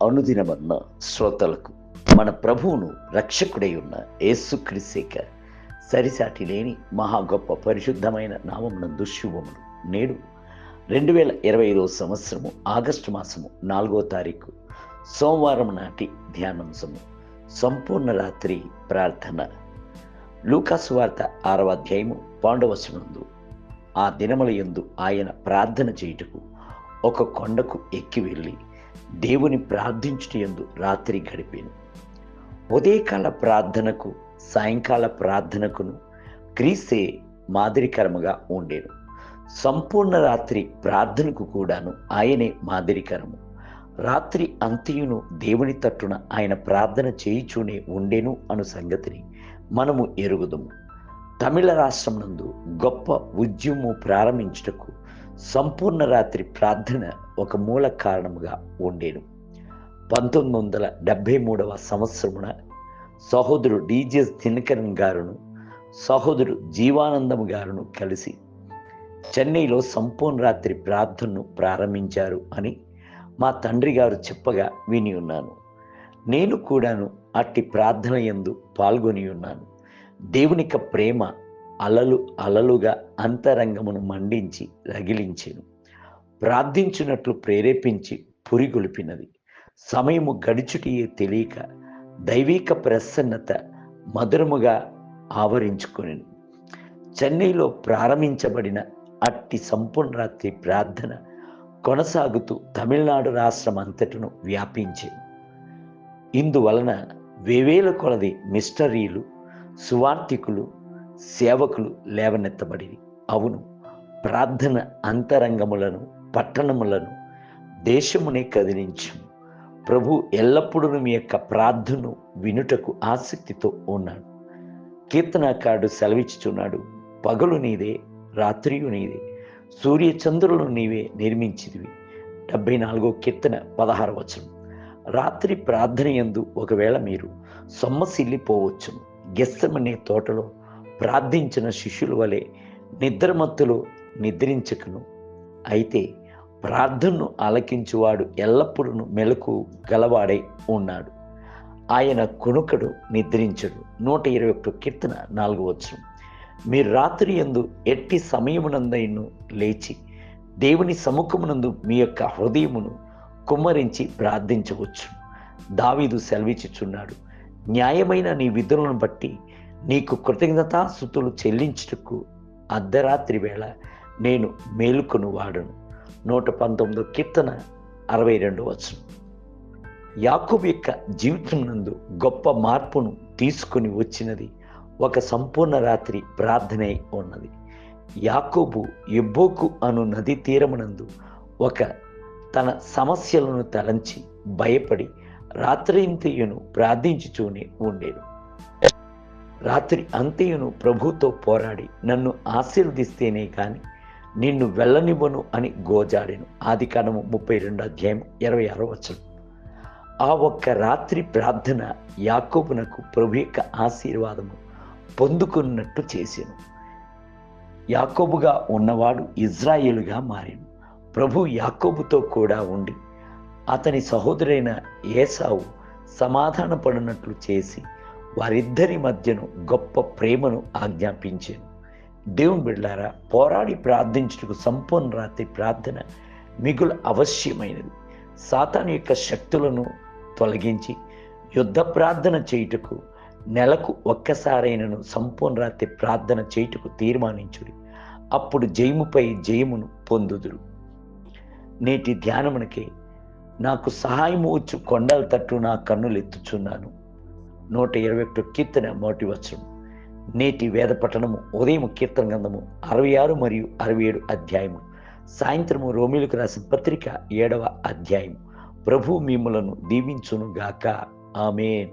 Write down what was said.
అనుదినమన్న శ్రోతలకు మన ప్రభువును రక్షకుడై ఉన్న యేసుక్రీస్తేక సరిసాటి లేని మహా గొప్ప పరిశుద్ధమైన నామమునందు శుభములు. నేడు 2025 సంవత్సరము ఆగస్టు మాసము 4వ తారీఖు సోమవారం నాటి ధ్యానాంశము సంపూర్ణ రాత్రి ప్రార్థన. లూకాసు వార్త 6వ అధ్యాయము 12వ వచనమందు, ఆ దినముల యందు ఆయన ప్రార్థన చేయుటకు ఒక కొండకు ఎక్కి వెళ్ళి దేవుని ప్రార్థించుటయందు రాత్రి గడిపాను. ఉదయకాల ప్రార్థనకు సాయంకాల ప్రార్థనకును క్రీస్తే మాదిరికరముగా ఉండేను. సంపూర్ణ రాత్రి ప్రార్థనకు కూడాను ఆయనే మాదిరికరము. రాత్రి అంత్యును దేవుని తట్టున ఆయన ప్రార్థన చేయుచూనే ఉండెను అను సంగతిని మనము ఎరుగుదుము. తమిళ రాష్ట్రం నందు గొప్ప ఉద్యమము ప్రారంభించుటకు సంపూర్ణ రాత్రి ప్రార్థన ఒక మూల కారణముగా ఉండేను. 1973వ సంవత్సరమున సహోదరుడు డిజెస్ దినకరన్ గారును సహోదరుడు జీవానందం గారును కలిసి చెన్నైలో సంపూర్ణ రాత్రి ప్రార్థనను ప్రారంభించారు అని మా తండ్రి గారు చెప్పగా విని ఉన్నాను. నేను కూడాను అట్టి ప్రార్థన యందు పాల్గొని ఉన్నాను. దేవునిక ప్రేమ అలలుగా అంతరంగమును మండించి రగిలించెను. ప్రార్థించినట్లు ప్రేరేపించి పురిగొలిపినది. సమయము గడుచుటియే తెలియక దైవిక ప్రసన్నత మధురముగా ఆవరించుకొనెను. చెన్నైలో ప్రారంభించబడిన అట్టి సంపూర్ణ రాత్రి ప్రార్థన కొనసాగుతూ తమిళనాడు రాష్ట్రం అంతటను వ్యాపించెను. ఇందువలన వేవేల కొలది మిషనరీలు, సువార్థికులు, సేవకులు లేవనెత్తబడిరి. అవును, ప్రార్థన అంతరంగములను, పట్టణములను, దేశమునే కదిలించు. ప్రభు ఎల్లప్పుడూ మీ యొక్క ప్రార్థనను వినుటకు ఆసక్తితో ఉన్నాడు. కీర్తనకారుడు సెలవిచ్చుచున్నాడు, పగలు నీదే, రాత్రియు నీదే, సూర్య చంద్రులను నీవే నిర్మించిదివి. 74వ కీర్తన 16వ వచనం. రాత్రి ప్రార్థన యందు ఒకవేళ మీరు సొమ్మసిల్లిపోవచ్చును. గెత్సెమనే తోటలో ప్రార్థించిన శిష్యుల వలె నిద్రమత్తులో నిద్రించకును. అయితే ప్రార్థనను ఆలకించువాడు ఎల్లప్పుడూ మెలకు గలవాడై ఉన్నాడు. ఆయన కునుకడు, నిద్రించడు. 121 కీర్తన 4వ వచనం. మీరు రాత్రి యందు ఎట్టి సమయమునందైను లేచి దేవుని సముఖమునందు మీ యొక్క హృదయమును కుమ్మరించి ప్రార్థించవచ్చు. దావీదు సెలవిచ్చుచున్నాడు, న్యాయమైన నీ విధులను బట్టి నీకు కృతజ్ఞతాస్తుతులు చెల్లించుటకు అర్ధరాత్రి వేళ నేను మేలుకొను వాడను. 119వ కీర్తన 62వ వచనం. యాకోబు యొక్క జీవితం నందు గొప్ప మార్పును తీసుకుని వచ్చినది ఒక సంపూర్ణ రాత్రి ప్రార్థనే ఉన్నది. యాకోబు యబ్బోకు అను నది తీరమునందు తన సమస్యలను తలంచి భయపడి రాత్రి అంతయును ప్రార్థించుచూనే ఉండేను. రాత్రి అంతయును ప్రభుతో పోరాడి నన్ను ఆశీర్వదిస్తేనే కానీ నిన్ను వెళ్ళనివ్వను అని గోజాడెను. ఆదికాండము 32వ అధ్యాయం 26వ వచనం. ఆ ఒక్క రాత్రి ప్రార్థన యాకోబునకు ప్రభు యొక్క ఆశీర్వాదము పొందుకున్నట్టు చేసెను. యాకోబుగా ఉన్నవాడు ఇజ్రాయేలుగా మారెను. ప్రభు యాకోబుతో కూడా ఉండి అతని సహోదరైన ఏసావు సమాధాన పడినట్లు చేసి వారిద్దరి మధ్యను గొప్ప ప్రేమను ఆజ్ఞాపించాను. దేవుని బిడ్డలారా, పోరాడి ప్రార్థించుటకు సంపూర్ణ రాత్రి ప్రార్థన మిగులు అవశ్యమైనది. సాతాను యొక్క శక్తులను తొలగించి యుద్ధ ప్రార్థన చేయుటకు నెలకు ఒక్కసారైనను సంపూర్ణ రాత్రి ప్రార్థన చేయుటకు తీర్మానించుడి. అప్పుడు జయముపై జయమును పొందుదురు. నేటి ధ్యానమునకే నాకు సహాయము వచ్చు కొండల తట్టు నా కన్నులు ఎత్తుచున్నాను. 121 కీర్తన 1వ వచనం. నేటి వేద పఠనము ఉదయం కీర్తన గ్రంథము 66 మరియు 67 అధ్యాయము, సాయంత్రము రోమీయులకు రాసిన పత్రిక 7వ అధ్యాయము. ప్రభు మిమ్ములను దీవించును గాక. ఆమేన్.